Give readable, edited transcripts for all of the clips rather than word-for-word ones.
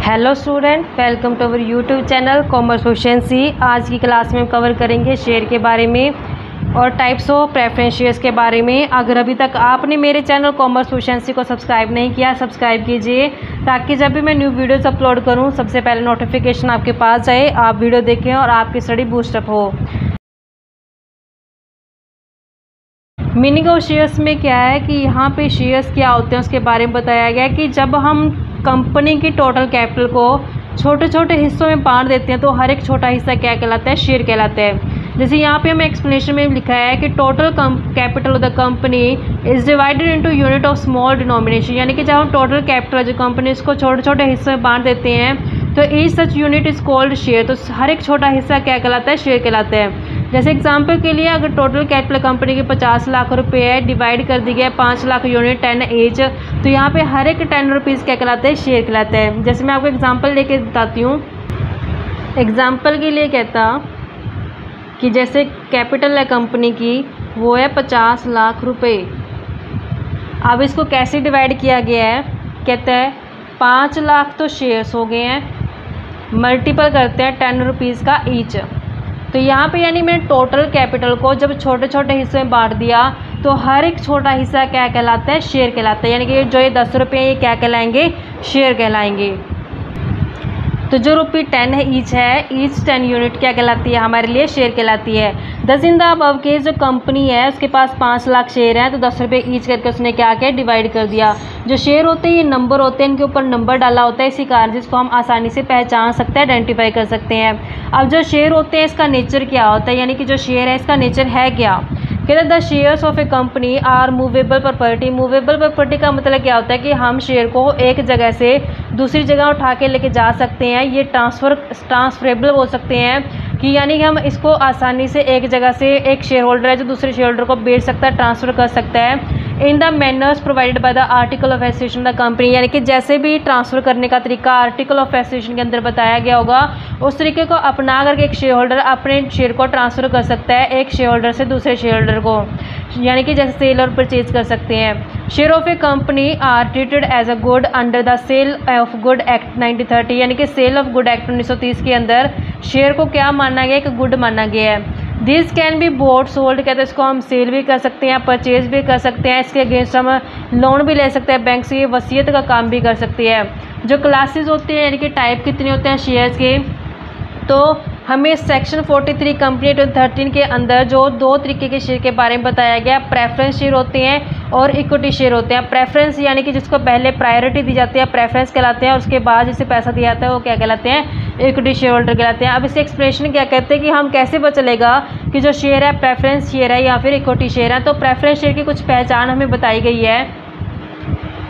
Hello student, welcome to our YouTube channel commerce proficiency. आज की class में हम कवर करेंगे शेयर के बारे में और टाइप्स ऑफ प्रेफरेंस शेयर्स के बारे में। अगर अभी तक आपने मेरे चैनल कॉमर्स प्रोफिशिएंसी को सब्सक्राइब नहीं किया, सब्सक्राइब कीजिए ताकि जब भी मैं न्यू वीडियोस अपलोड करूं सबसे पहले नोटिफिकेशन आपके पास जाए, आप वीडियो देखें और आपकी स्टडी बूस्टअप हो। मीनिंग ऑफ शेयर्स में क्या है कि यहाँ पे शेयर्स क्या होते हैं उसके बारे में बताया गया कि जब हम कंपनी की टोटल कैपिटल को छोटे छोटे हिस्सों में बांट देते हैं तो हर एक छोटा हिस्सा क्या कहलाता है? शेयर कहलाता है। जैसे यहाँ पे हमें एक्सप्लेनेशन में लिखा है कि total capital of the company is divided into unit of small denomination, यानी कि जब हम टोटल कैपिटल जो कंपनी इसको छोटे छोटे हिस्सों में बांट देते हैं तो each such unit is called share. तो हर एक छोटा हिस्सा क्या कहलाता है? शेयर कहलाता है। जैसे एग्जांपल के लिए अगर टोटल कैपिटल कंपनी के 50 लाख रुपए है, डिवाइड कर दी गया 5 लाख यूनिट 10 ईच, तो यहाँ पे हर एक 10 रुपीज़ क्या कहलाता है? शेयर कहलाता है। जैसे मैं आपको एग्जांपल लेके बताती हूँ। एग्जांपल के लिए कहता कि जैसे कैपिटल है कंपनी की वो है 50 लाख रुपए। अब इसको कैसे डिवाइड किया गया है? कहता है 5 लाख तो शेयर्स हो गए हैं, मल्टीपल करते हैं 10 रुपीज़ का ईच। तो यहाँ पे यानी मैंने टोटल कैपिटल को जब छोटे छोटे हिस्सों में बांट दिया तो हर एक छोटा हिस्सा क्या कहलाता है? शेयर कहलाता है। यानी कि जो ये 10 रुपये हैं ये क्या कहलाएंगे? शेयर कहलाएंगे। तो जो रुपये 10 है ईच है, ईच 10 यूनिट क्या कहलाती है? हमारे लिए शेयर कहलाती है। दस इन द अबव केस जो कंपनी है उसके पास 5 लाख शेयर हैं तो 10 रुपये ईच करके उसने क्या किया? डिवाइड कर दिया। जो शेयर होते हैं ये नंबर होते हैं, इनके ऊपर नंबर डाला होता है, इसी कारण जिसको हम आसानी से पहचान सकते हैं, आइडेंटिफाई कर सकते हैं। अब जो शेयर होते हैं इसका नेचर क्या होता है, यानी कि जो शेयर है इसका नेचर है क्या? कहते हैं the shares of a company are movable property. Movable property का मतलब क्या होता है कि हम शेयर को एक जगह से दूसरी जगह उठा के लेके जा सकते हैं। ये ट्रांसफरेबल हो सकते हैं कि यानी कि हम इसको आसानी से एक जगह से एक शेयर होल्डर है जो दूसरे शेयर होल्डर को बेच सकता है, ट्रांसफ़र कर सकता है in the manners provided by the article of association the company. यानी कि जैसे भी ट्रांसफ़र करने का तरीका आर्टिकल ऑफ एसोसिएशन के अंदर बताया गया होगा उस तरीके को अपना करके एक शेयर होल्डर अपने शेयर को ट्रांसफ़र कर सकता है एक शेयर होल्डर से दूसरे शेयर होल्डर को, यानी कि जैसे सेल और परचेज कर सकते हैं। Share of a company are treated as a good under the sale of good act 1930, यानी कि सेल ऑफ गुड एक्ट 1930 के अंदर शेयर को क्या माना गया? एक गुड माना गया है। This can be boat sold, कहते हैं इसको हम सेल भी कर सकते हैं, परचेज भी कर सकते हैं, इसके अगेंस्ट हम लोन भी ले सकते हैं बैंक से, ये वसीयत का काम भी कर सकते हैं। जो क्लासेस होते हैं यानी कि टाइप कितने होते हैं शेयर्स के, तो हमें सेक्शन 43 कंपनी 13 के अंदर जो दो तरीके के शेयर के बारे में बताया गया, प्रेफरेंस शेयर होते हैं और इक्विटी शेयर होते हैं। प्रेफरेंस यानी कि जिसको पहले प्रायोरिटी दी जाती है प्रेफरेंस कहलाते हैं, और उसके बाद जिसे पैसा दिया जाता है वो क्या कहलाते हैं? इक्विटी शेयर होल्डर कहलाते हैं। अब इसे एक्सप्लेनेशन क्या कहते हैं कि हम कैसे पता चलेगा कि जो शेयर है प्रेफरेंस शेयर है या फिर इक्विटी शेयर है? तो प्रेफरेंस शेयर की कुछ पहचान हमें बताई गई है।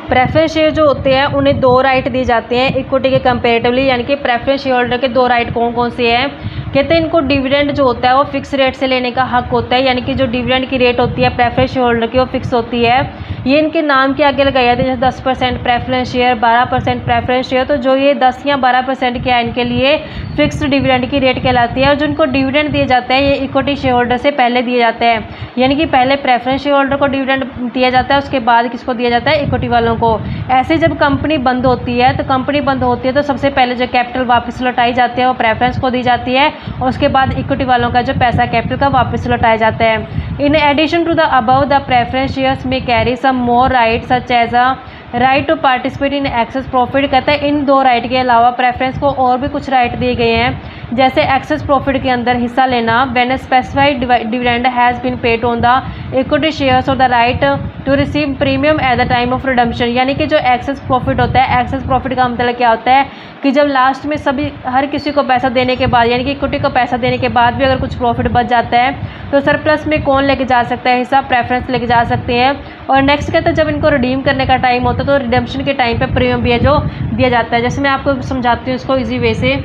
प्रेफरेंस शेयर जो होते हैं उन्हें 2 राइट दिए जाते हैं इक्विटी के कंपेरेटिवली, यानी कि प्रेफरेंस शेयर होल्डर के 2 राइट कौन कौन से हैं? कहते हैं इनको डिविडेंड जो होता है वो फिक्स रेट से लेने का हक होता है, यानी कि जो डिविडेंड की रेट होती है प्रेफरेंस शेयर होल्डर की वो फिक्स होती है। ये इनके नाम के आगे लगाया जाता है, जैसे 10% प्रेफरेंस शेयर, 12% प्रेफरेंस शेयर। तो जो ये 10 या 12% क्या है इनके लिए फिक्स्ड डिविडेंड की रेट कहलाती है। और जो इनको डिविडेंड दिए जाते हैं ये इक्विटी शेयर होल्डर से पहले दिए जाते हैं, यानी कि पहले प्रेफरेंस शेयर होल्डर को डिविडेंड दिया जाता है, उसके बाद किसको दिया जाता है? इक्विटी वालों को। ऐसे जब कंपनी बंद होती है तो सबसे पहले जो कैपिटल वापस लौटाई जाती है वो प्रेफरेंस को दी जाती है, और उसके बाद इक्विटी वालों का जो पैसा कैपिटल का वापस लौटाया जाता है। In addition to the above the preference shares में carry some more right such as a right to participate in excess profit. कहता है इन 2 राइट के अलावा प्रेफरेंस को और भी कुछ राइट दिए गए हैं, जैसे एक्सेस प्रॉफिट के अंदर हिस्सा लेना, when specified dividend has been paid on the equity shares और the right to receive premium at the time of redemption. यानी कि जो एक्सेस प्रॉफिट होता है, एक्सेस प्रॉफिट का मतलब क्या होता है कि जब लास्ट में हर किसी को पैसा देने के बाद, यानी कि इक्विटी को पैसा देने के बाद भी अगर कुछ प्रॉफिट बच जाता है तो सरप्लस में कौन लेके जा सकता है हिस्सा? प्रेफरेंस लेके जा सकते हैं। और नेक्स्ट कहते हैं जब इनको रिडीम करने का टाइम होता है तो रिडेम्पशन के टाइम पे प्रीमियम भी है जो दिया जाता है। जैसे मैं आपको समझाती हूँ इसको इजी वे से।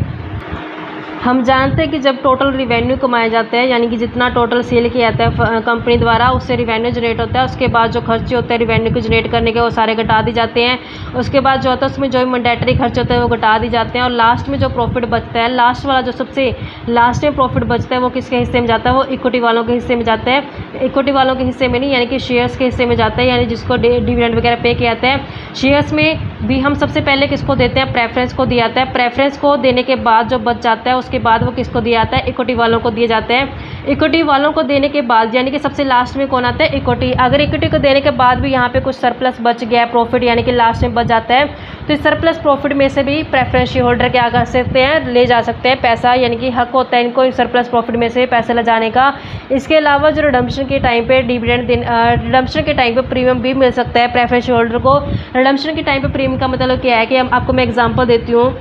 हम जानते हैं कि जब टोटल रिवेन्यू कमाया जाता है, यानी कि जितना टोटल सेल किया जाता है कंपनी द्वारा उससे रिवेन्यू जनरेट होता है, उसके बाद जो खर्चे होते हैं रिवेन्यू को जनरेट करने के वो सारे घटा दी जाते हैं। उसके बाद जो होता है उसमें जो मैंडेटरी खर्चे होते हैं वो घटा दी जाते हैं, और लास्ट में जो प्रॉफिट बचता है, लास्ट वाला जो सबसे लास्ट में प्रॉफिट बचता है वो किसके हिस्से में जाता है? वो इक्विटी वालों के हिस्से में जाता है। इक्विटी वालों के हिस्से में नहीं, यानी कि शेयर्स के हिस्से में जाता है, यानी जिसको डिविडेंड वगैरह पे किया जाता है। शेयर्स में भी हम सबसे पहले किसको देते हैं, प्रेफरेंस को दिया जाता है। प्रेफरेंस को देने के बाद जो बच जाता है उसके बाद वो किसको दिया जाता है, इक्विटी वालों को दिए जाते हैं। इक्विटी वालों को देने के बाद यानी कि सबसे लास्ट में कौन आता है, इक्विटी। अगर इक्विटी को देने के बाद भी यहाँ पे कुछ सरप्लस बच गया, प्रॉफिट यानी कि लास्ट में बच जाता है, तो इस सरप्लस प्रॉफिट में से भी प्रेफरेंस शेयर होल्डर क्या कर सकते हैं, ले जा सकते हैं पैसा, यानी कि हक होता है इनको इस सरप्लस प्रॉफिट में से पैसे ले जाने का। इसके अलावा जो रिडम्पशन के टाइम पे रिडम्पशन के टाइम पे प्रीमियम भी मिल सकता है प्रेफरेंस शेयर होल्डर को। रिडम्पशन के टाइम पे प्रीमियम का मतलब क्या है कि आपको मैं एग्जांपल देती हूँ।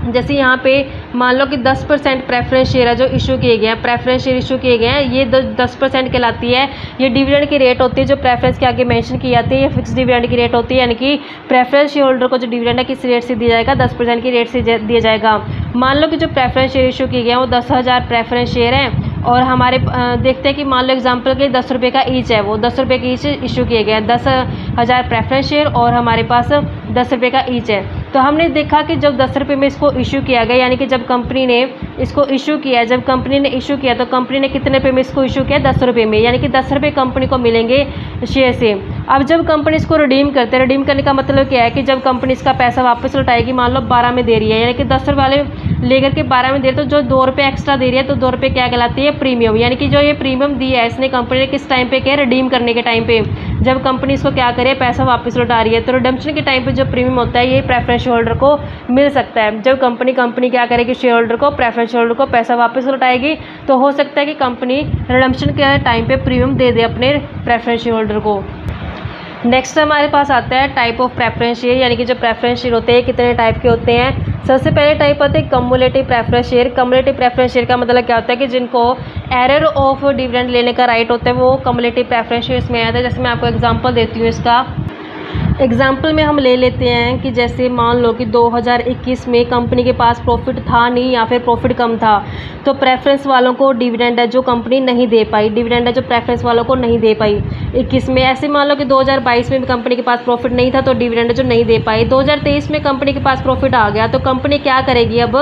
जैसे यहाँ पे मान लो कि 10% प्रेफरेंस शेयर है जो इशू किए गए हैं, प्रेफरेंस शेयर इशू किए गए हैं, ये 10% कहलाती है। ये डिविडेंड की रेट होती है जो प्रेफरेंस के आगे मेंशन की जाती है, ये फिक्स डिविडेंड की रेट होती है, यानी कि प्रेफरेंस शेयर होल्डर को जो डिविडेंड है किस रेट से दिया जाएगा, 10% की रेट से दिया जाएगा। मान लो कि जो प्रेफरेंस शेयर इशू किए गए हैं वो 10,000 प्रेफरेंस शेयर हैं और हमारे देखते हैं कि मान लो एग्जाम्पल के 10 रुपये का ईच है, वो 10 रुपये के ईच इशू किए गए हैं, 10,000 प्रेफरेंस शेयर और हमारे पास 10 रुपये का ईच है। तो हमने देखा कि जब 10 रुपये में इसको इशू किया गया, यानी कि जब कंपनी ने इसको इशू किया, जब कंपनी ने इशू किया तो कंपनी ने कितने रुपये में इसको इशू किया, 10 रुपये में, यानी कि 10 रुपये कंपनी को मिलेंगे शेयर से। अब जब कंपनी इसको रिडीम करते हैं, रिडीम करने का मतलब क्या है कि जब कंपनी इसका पैसा वापस लौटाएगी, मान लो 12 में दे रही है, यानी कि 10 रुपये वाले लेकर के 12 में दे रही है, तो जो 2 रुपये एक्स्ट्रा दे रही है तो 2 रुपये क्या कहलाती है, प्रीमियम। यानी कि जो ये प्रीमियम दिया है इसने कंपनी ने किस टाइम पे किया, रिडीम करने के टाइम पे, जब कंपनी इसको क्या करे, पैसा वापस लौटा रही है। तो रिडम्पशन के टाइम पे जो प्रीमियम होता है ये प्रेफरेंस शेयर होल्डर को मिल सकता है। जब कंपनी क्या करेगी, शेयर होल्डर को, प्रेफरेंस शेयर होल्डर को पैसा वापस लौटाएगी, तो हो सकता है कि कंपनी रिडम्पशन के टाइम पे प्रीमियम दे दे अपने प्रेफरेंस शेयर होल्डर को। नेक्स्ट हमारे पास आता है टाइप ऑफ प्रेफरेंस शेयर, यानी कि जो प्रेफरेंस शेयर होते हैं कितने टाइप के होते हैं। सबसे पहले टाइप होते हैं cumulative preference share. Cumulative preference share का मतलब क्या होता है कि जिनको एरर ऑफ डिविडेंड लेने का राइट होता है वो कम्युलेटिव प्रेफरेंस शेयर्स में आता है। जैसे मैं आपको एग्जांपल देती हूँ इसका। एग्जाम्पल में हम ले लेते हैं कि जैसे मान लो कि 2021 में कंपनी के पास प्रॉफिट था नहीं या फिर प्रॉफिट कम था, तो प्रेफरेंस वालों को डिविडेंड है जो कंपनी नहीं दे पाई, डिविडेंड है जो प्रेफरेंस वालों को नहीं दे पाई 21 में। ऐसे मान लो कि 2022 में भी कंपनी के पास प्रॉफिट नहीं था तो डिविडेंड है जो नहीं दे पाई। 2023 में कंपनी के पास प्रॉफिट आ गया तो कंपनी क्या करेगी, अब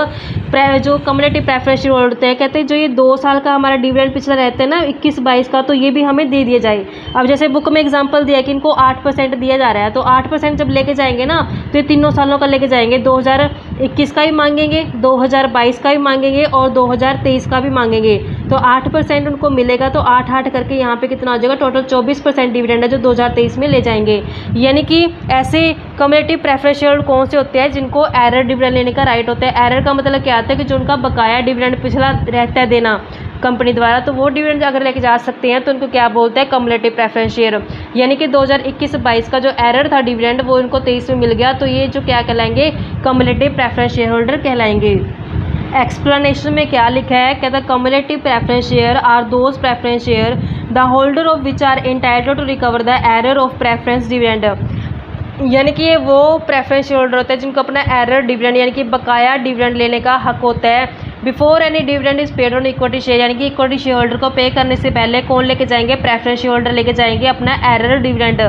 जो कम्युलेटिव प्रेफरेंस शेयर होते हैं कहते हैं जो ये 2 साल का हमारा डिविडेंड पिछला रहता है ना 21-22 का, तो ये भी हमें दे दिया जाए। अब जैसे बुक में एग्जाम्पल दिया कि इनको 8% दिया जा रहा है, तो 8% जब लेके जाएंगे ना तो ये तीनों सालों का लेके जाएंगे, 2021 का भी मांगेंगे, 2022 का भी मांगेंगे और 2023 का भी मांगेंगे। तो 8% उनको मिलेगा, तो 8-8 करके यहाँ पे कितना हो जाएगा, टोटल 24% डिविडेंड है जो 2023 में ले जाएंगे। यानी कि ऐसे कम्युलेटिव प्रेफरेंस शेयर कौन से होते हैं जिनको एरर डिविडेंड लेने का राइट होता है। एरर का मतलब क्या आता है कि जो उनका बकाया डिविडेंड पिछला रहता है देना कंपनी द्वारा, तो वो डिविडेंड अगर लेके जा सकते हैं तो उनको क्या बोलते हैं, कम्युलेटिव प्रेफरेंस शेयर। यानी कि 2021-22 का जो एरर था डिविडेंड वो इनको 23 में मिल गया, तो ये जो क्या कहलाएंगे, कम्युलेटिव प्रेफरेंस शेयर होल्डर कहलाएंगे। एक्सप्लेनेशन में क्या लिखा है, कहता है cumulative preference share are those preference share the holder of which are entitled to recover the arrear of preference dividend. यानी कि ये वो प्रेफरेंस शेयर होल्डर होते हैं जिनको अपना एरर डिविडेंड यानी कि बकाया डिविडेंड लेने का हक होता है। Before any dividend is paid on equity share, यानी कि इक्विटी शेयर होल्डर को पे करने से पहले कौन लेके जाएंगे, प्रेफरेंस शेयर होल्डर लेके जाएंगे अपना एरर डिविडेंड।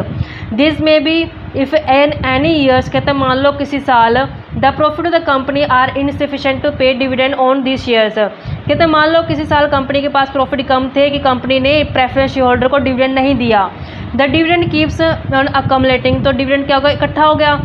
दिस में be if an any years, कहते हैं मान लो किसी साल the profit of the company are insufficient to pay dividend on this shares, कहते हैं मान लो किसी साल कंपनी के पास प्रॉफिट कम थे कि कंपनी ने प्रेफरेंस शेयर होल्डर को डिविडेंड नहीं दिया। द डिविडेंड कीप्स ऑन अकमलेटिंग, तो डिविडेंड क्या होगा, इकट्ठा हो गया।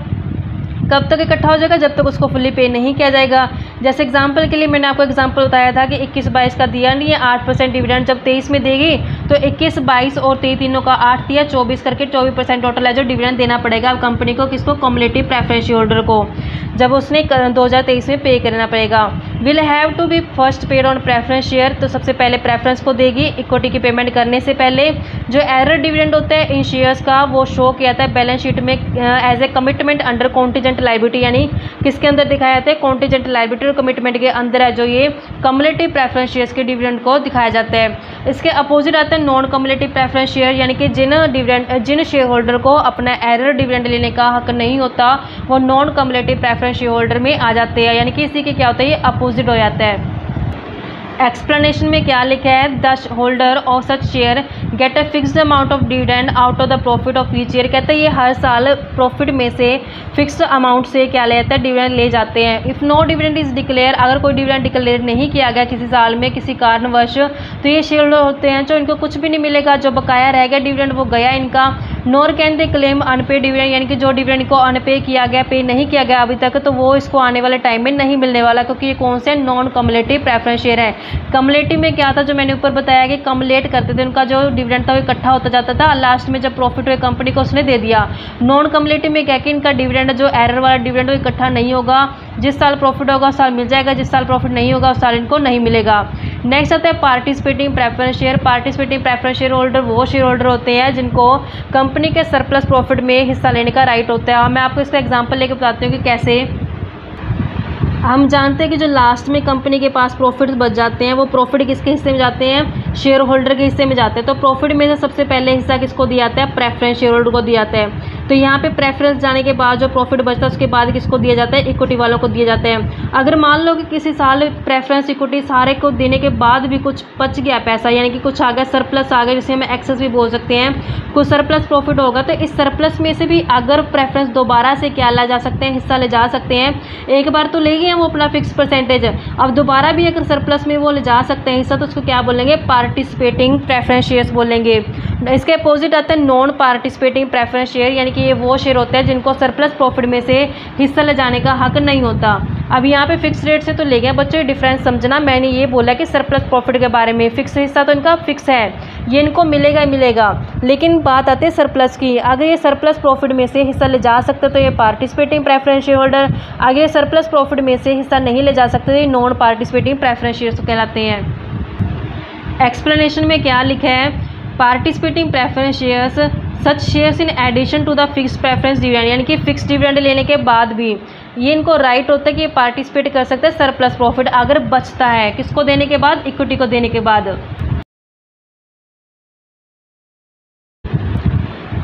कब तक इकट्ठा हो जाएगा, जब तक उसको फुली पे नहीं किया जाएगा। जैसे एग्जांपल के लिए मैंने आपको एग्जांपल बताया था कि 21-22 का दिया नहीं है 8% डिविडेंड, जब 23 में देगी तो 21-22 और 23 तीनों का 8 दिया, 24 करके 24% टोटल है जो डिविडेंड देना पड़ेगा अब कंपनी को, किसको, कम्युलेटिव प्रेफरेंस शेयर होल्डर को, जब उसने 2023 में पे करना पड़ेगा। Will have to be first paid on preference share, तो सबसे पहले प्रेफरेंस को देगी इक्विटी की पेमेंट करने से पहले। जो एरर डिविडेंड होता है इन शेयर्स का वो शो किया जाता है बैलेंस शीट में as a commitment under contingent liability, यानी किसके अंदर दिखाया जाता है, कॉन्टीजेंट लायबिलिटी और कमिटमेंट के अंदर है जो ये कम्युलेटिव प्रेफरेंस शेयर्स के डिविडेंड को दिखाया जाता है। इसके अपोजिट आता है नॉन कम्युलेटिव प्रेफरेंस शेयर, यानी कि जिन शेयर होल्डर को अपना एरर डिविडेंड लेने का हक नहीं होता वो non cumulative preference share holder में आ जाते हैं, यानी कि इसी के क्या होता है, ये अपोजिट हो जाता है। एक्सप्लेनेशन में क्या लिखा है, the holder of such share get a fixed amount of dividend out of the profit of each year, कहते हैं ये हर साल प्रॉफिट में से फिक्स्ड अमाउंट से क्या लेता है, डिविडेंड ले जाते हैं। If no dividend is declare, अगर कोई डिविडेंड डिक्लेयर नहीं किया गया किसी साल में किसी कारणवश, तो ये शेयर होल्डर होते हैं जो इनको कुछ भी नहीं मिलेगा, जो बकाया रह गया डिविडेंड वो गया इनका। Nor can they claim unpaid dividend, यानी कि जो डिविडेंड को अनपे किया गया, पे नहीं किया गया अभी तक, तो वो इसको आने वाले टाइम में नहीं मिलने वाला, क्योंकि ये कौन से नॉन कम्युलेटिव प्रेफरेंस शेयर है। कम्युलेटिव में क्या था, जो मैंने ऊपर बताया कि कम्युलेट करते थे, उनका जो डिविडेंड था वो इकट्ठा होता जाता था, लास्ट में जब प्रॉफिट हुए कंपनी को उसने दे दिया। नॉन कम्युलेटिव में क्या कि इनका डिविडेंड, जो एरर वाला डिविडेंड, वो इकट्ठा नहीं होगा, जिस साल प्रॉफिट होगा उस साल मिल जाएगा, जिस साल प्रॉफिट नहीं होगा उस साल इनको नहीं मिलेगा। नेक्स्ट आता है participating preference share. Participating preference share holder वो शेयर होल्डर होते हैं जिनको कंपनी के सरप्लस प्रॉफिट में हिस्सा लेने का राइट होता है। और मैं आपको इसका एग्जांपल लेके बताती हूँ कि कैसे। हम जानते हैं कि जो लास्ट में कंपनी के पास प्रॉफिट बच जाते हैं, वो प्रॉफिट किसके हिस्से में जाते हैं, शेयर होल्डर के हिस्से में जाते हैं। तो प्रॉफिट में से सबसे पहले हिस्सा किसको दिया जाता है, प्रेफरेंस शेयर होल्डर को दिया जाता है। तो यहाँ पे प्रेफरेंस जाने के बाद जो प्रॉफिट बचता है उसके बाद किसको दिया जाता है, इक्विटी वालों को दिए जाते हैं। अगर मान लो कि किसी साल प्रेफरेंस इक्विटी सारे को देने के बाद भी कुछ बच गया पैसा, यानी कि कुछ आ गया, सरप्लस आ गया, जिसे हम एक्सेस भी बोल सकते हैं, कुछ सरप्लस प्रॉफिट होगा, तो इस सरप्लस में से भी अगर प्रेफरेंस दोबारा से क्या ला जा सकते हैं, हिस्सा ले जा सकते हैं। एक बार तो ले गए हैं वो अपना फिक्स परसेंटेज, अब दोबारा भी अगर सरप्लस में वो ले जा सकते हैं हिस्सा, तो उसको क्या बोलेंगे, पार्टिसिपेटिंग प्रेफरेंस शेयर्स बोलेंगे। इसके अपोजिट आता है नॉन पार्टिसिपेटिंग प्रेफरेंस शेयर, यानी कि ये वो शेयर होते हैं जिनको सरप्लस प्रॉफिट में से हिस्सा ले जाने का हक नहीं होता। अब यहाँ पे फिक्स रेट से तो ले गया बच्चों, डिफरेंस समझना। मैंने ये बोला कि सरप्लस प्रॉफिट के बारे में, फिक्स हिस्सा तो इनका फिक्स है, ये इनको मिलेगा ही मिलेगा। लेकिन बात आती है सरप्लस की, अगर ये सरप्लस प्रॉफिट में से हिस्सा ले जा सकते तो ये पार्टिसिपेटिंग प्रेफरेंस शेयर होल्डर, अगर ये सरप्लस प्रॉफिट में से हिस्सा नहीं ले जा सकते तो ये नॉन पार्टिसिपेटिंग प्रेफरेंस शेयर्स कहलाते हैं। एक्सप्लेनेशन में क्या लिखा है, participating preference shares such shares in addition to the fix preference dividend, यानी कि फिक्स डिविडेंड लेने के बाद भी ये इनको राइट होता है कि ये पार्टिसिपेट कर सकते हैं सरप्लस प्रॉफिट अगर बचता है, किसको देने के बाद, इक्विटी को देने के बाद।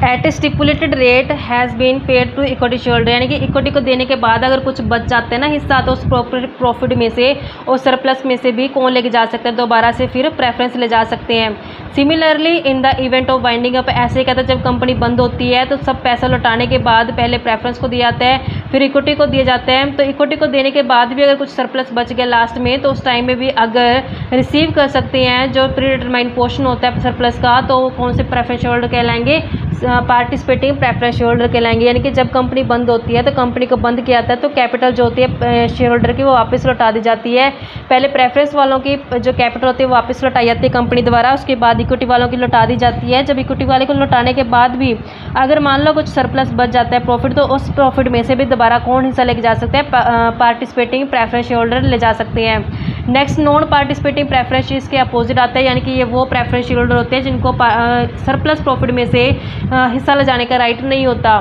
At a stipulated rate has been paid to equity share holder, यानी कि इक्विटी को देने के बाद अगर कुछ बच जाते हैं ना हिस्सा, तो उस प्रॉफिट में से और सरप्लस में से भी कौन लेके जा सकते हैं, दोबारा से फिर प्रेफरेंस ले जा सकते हैं। Similarly in the event of winding up, ऐसे कहते हैं जब कंपनी बंद होती है तो सब पैसा लौटाने के बाद पहले प्रेफरेंस को दिया जाता है, फिर इक्विटी को दिए जाते हैं। तो इक्विटी को देने के बाद भी अगर कुछ सरप्लस बच गया लास्ट में, तो उस टाइम में भी अगर रिसीव कर सकते हैं जो प्री डिटरमाइंड पोर्शन होता है सरप्लस का, तो वो कौन से प्रेफरेंस शेयर होल्डर कहलाएंगे, पार्टिसिपेटिंग प्रेफरेंस शेयर होल्डर कहलाएंगे। यानी कि जब कंपनी बंद होती है तो कंपनी को बंद किया जाता है तो कैपिटल जो होती है शेयर होल्डर की वो वापस लौटा दी जाती है। पहले प्रेफरेंस वालों की जो कैपिटल होती है वो वापस लौटाई जाती है कंपनी द्वारा, उसके बाद इक्विटी वालों की लौटा दी जाती है। जब इक्विटी वाले को लौटाने के बाद भी अगर मान लो कुछ सरप्लस बच जाता है प्रॉफिट, तो उस प्रॉफिट में से भी दोबारा कौन हिस्सा लेके जा सकते हैं, पार्टिसिपेटिंग प्रेफरेंस शेयर होल्डर ले जा सकते हैं। Next non participating preference shares के अपोजिट आता है, यानी कि ये वो प्रेफरेंस शेयर होल्डर होते हैं जिनको सरप्लस प्रॉफिट में से हिस्सा ले जाने का राइट नहीं होता।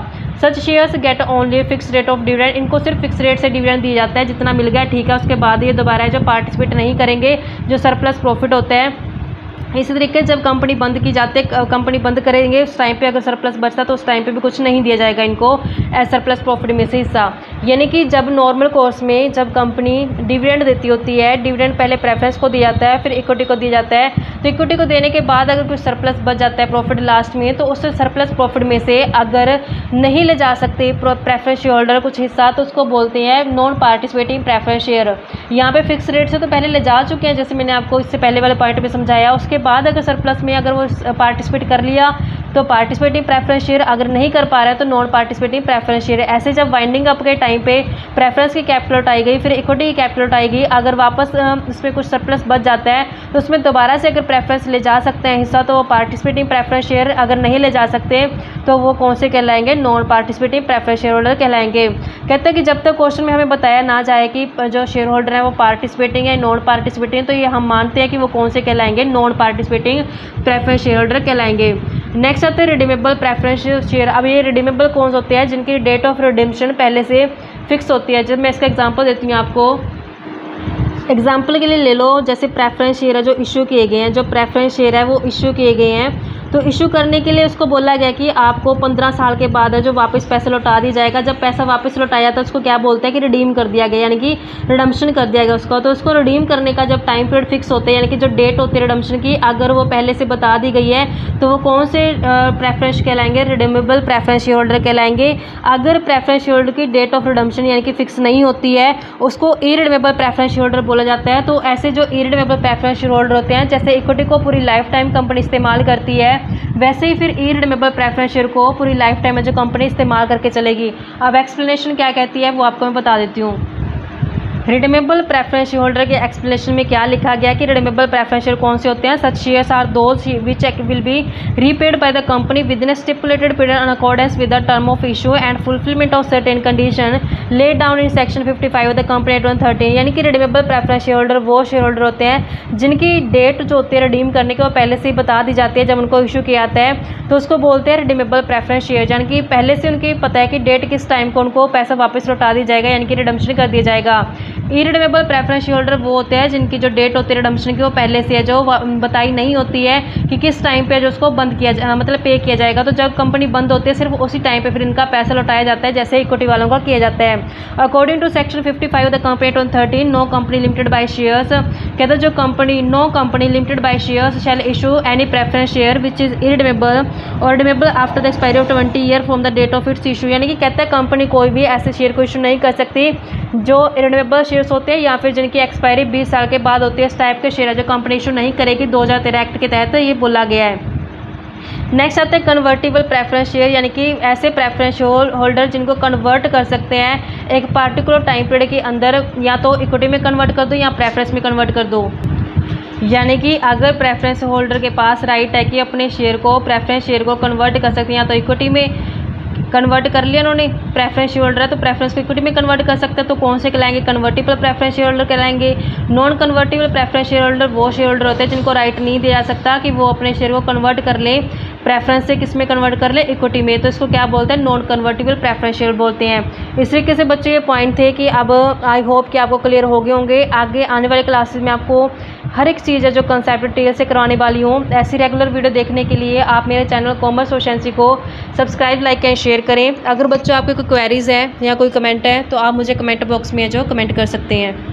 Such shares get only fix rate of dividend, इनको सिर्फ फिक्स रेट से डिविडेंड दिया जाता है, जितना मिल गया ठीक है, उसके बाद ये दोबारा जो पार्टिसिपेट नहीं करेंगे जो सरप्लस प्रॉफिट होता है। इसी तरीके से जब कंपनी बंद की जाती है, कंपनी बंद करेंगे उस टाइम पे अगर सरप्लस बचता तो उस टाइम पे भी कुछ नहीं दिया जाएगा इनको एज सरप्लस प्रॉफिट में से हिस्सा। यानी कि जब नॉर्मल कोर्स में जब कंपनी डिविडेंड देती होती है, डिविडेंड पहले प्रेफरेंस को दिया जाता है, फिर इक्विटी को दिया जाता है। तो इक्विटी को देने के बाद अगर कुछ सरप्लस बच जाता है प्रॉफिट लास्ट में, तो उस सरप्लस प्रॉफिट में से अगर नहीं ले जा सकते प्रेफरेंस शेयर होल्डर कुछ हिस्सा, तो उसको बोलते हैं नॉन पार्टिसिपेटिंग प्रेफरेंस शेयर। यहाँ पे फिक्स रेट से तो पहले ले जा चुके हैं, जैसे मैंने आपको इससे पहले वाले पॉइंट में समझाया। उसके बाद अगर सरप्लस में अगर वो पार्टिसिपेट कर लिया तो पार्टिसिपेटिंग प्रेफरेंस शेयर, अगर नहीं कर पा रहा है तो नॉन पार्टिसिपेटिंग प्रेफरेंस शेयर। ऐसे जब वाइंडिंग अप के टाइम पे प्रेफरेंस की कैपिटल उठाई गई, फिर इक्विटी की कैपिटल उठाई गई, अगर वापस उसमें कुछ सरप्लस बच जाता है तो उसमें दोबारा से अगर प्रेफरेंस ले जा सकते हैं हिस्सा, तो वो पार्टिसिपेटिंग प्रेफरेंस शेयर। अगर नहीं ले जा सकते तो वो कौन से कहलाएंगे, non participating preference share holder कहलाएंगे। कहते हैं कि जब तक क्वेश्चन में हमें बताया ना जाए कि जो शेयर होल्डर है वो पार्टिसिपेटिंग है नॉन पार्टिसिपेटिंग, तो ये हम मानते हैं कि वो कौन से कहलाएंगे, non participating preference share holder कहलाएंगे। नेक्स्ट आते हैं रिडीमेबल प्रेफरेंस शेयर। अब ये रिडीमेबल कौन से होते हैं, जिनकी डेट ऑफ रिडीम्पशन पहले से फिक्स होती है। जब मैं इसका एग्जांपल देती हूँ आपको, एग्जांपल के लिए ले लो, जैसे प्रेफरेंस शेयर है जो इशू किए गए हैं, जो प्रेफरेंस शेयर है वो इशू किए गए हैं, तो इशू करने के लिए उसको बोला गया कि आपको 15 साल के बाद है जो वापस पैसा लौटा दिया जाएगा। जब पैसा वापस लौटाया तो उसको क्या बोलते हैं कि रिडीम कर दिया गया, यानी कि रिडम्पशन कर दिया गया उसको। तो उसको रिडीम करने का जब टाइम पीरियड फिक्स होता है, यानी कि जो डेट होती है रिडम्पशन की, अगर वो पहले से बता दी गई है, तो वो कौन से प्रेफरेंस कहलाएंगे, रिडीमेबल प्रेफरेंस शेयर होल्डर कहलाएंगे। अगर प्रेफरेंस शेयर होल्डर की डेट ऑफ रिडम्पशन यानी कि फिक्स नहीं होती है, उसको इरिडीमेबल प्रेफरेंस शेयर होल्डर बोला जाता है। तो ऐसे जो इरिडीमेबल प्रेफरेंस शेयर होल्डर होते हैं, जैसे इक्विटी को पूरी लाइफ टाइम कंपनी इस्तेमाल करती है, वैसे ही फिर इरिडीमेबल प्रेफरेंस शेयर को पूरी लाइफ टाइम में जो कंपनी इस्तेमाल करके चलेगी। अब एक्सप्लेनेशन क्या कहती है वो आपको मैं बता देती हूँ। रिडीमेबल प्रेफरेंस शेयर होल्डर के एक्सप्लेनेशन में क्या लिखा गया कि रिडीमेबल प्रेफरेंस शेयर कौन से होते हैं? Such shares are those which will be repaid by the company within stipulated period in accordance with the term of issue and fulfilment of certain condition laid down in section 55 of the company act 2013। यानी कि redeemable preference share holder वो share holder होते हैं जिनकी date जो होती है redeem करने की वो पहले से ही बता दी जाती है। जब उनको इशू किया जाता है तो उसको बोलते हैं रिडीमेबल प्रेफरेंस शेयर, यानी कि पहले से उनकी पता है कि डेट किस टाइम को उनको पैसा वापस लौटा दी जाएगा, यानी कि रिडम्पशन कर दिया जाएगा। इरिडीमेबल प्रेफरेंस शेयर होल्डर वो होते हैं जिनकी जो डेट होती है रिडम्पशन की वो पहले से है, जो बताई नहीं होती है कि किस टाइम पे जो उसको बंद किया मतलब पे किया जाएगा। तो जब कंपनी बंद होती है सिर्फ उसी टाइम पे फिर इनका पैसा लौटाया जाता है, जैसे इक्विटी वालों का किया जाता है। According to section 55 of the company act 2013, no company limited by shares, कहते हैं जो company no company limited by shares shall issue any preference share which is irredeemable और redeemable after the expiry of 20 year from the date of its issue. यानी कि कहता है company कोई भी ऐसे शेयर को इशू नहीं कर सकती जो इरिडीमेबल शेयर्स होते हैं या फिर जिनकी एक्सपायरी 20 साल के बाद होती है। इस टाइप के शेयर है जो कंपनी इशू नहीं करेगी। 2013 एक्ट के तहत ये बोला गया है। नेक्स्ट आता है कन्वर्टिबल प्रेफरेंस शेयर, यानी कि ऐसे प्रेफरेंस होल्डर जिनको कन्वर्ट कर सकते हैं एक पार्टिकुलर टाइम पीरियड के अंदर, या तो इक्विटी में कन्वर्ट कर दो या प्रेफरेंस में कन्वर्ट कर दो। यानी कि अगर प्रेफरेंस होल्डर के पास राइट है कि अपने शेयर को प्रेफरेंस शेयर को कन्वर्ट कर सकते हैं, या तो इक्विटी में कन्वर्ट कर लिया उन्होंने, प्रेफरेंस शेयर होल्डर है तो प्रेफरेंस को इक्विटी में कन्वर्ट कर सकते हैं, तो कौन से कहलाएंगे? कन्वर्टिबल प्रेफरेंस शेयर होल्डर कहलाएंगे। Non convertible preference share holder वो शेयर होल्डर होते हैं जिनको राइट नहीं दिया जा सकता कि वो अपने शेयर को कन्वर्ट कर ले प्रेफरेंस से किस में कन्वर्ट कर ले? इक्विटी में। तो इसको क्या बोलते हैं? नॉन कन्वर्टिबल प्रेफरेंस शेयर बोलते हैं। इस तरीके से बच्चों ये पॉइंट थे कि अब आई होप कि आपको क्लियर हो गए होंगे। आगे आने वाले क्लासेस में आपको हर एक चीज़ है जो कंसेप्ट डिटेल से करवाने वाली हूँ। ऐसी रेगुलर वीडियो देखने के लिए आप मेरे चैनल कॉमर्स प्रोficiency को सब्सक्राइब, लाइक एंड शेयर करें। अगर बच्चों आपके कोई क्वेरीज़ है या कोई कमेंट है तो आप मुझे कमेंट बॉक्स में जो कमेंट कर सकते हैं।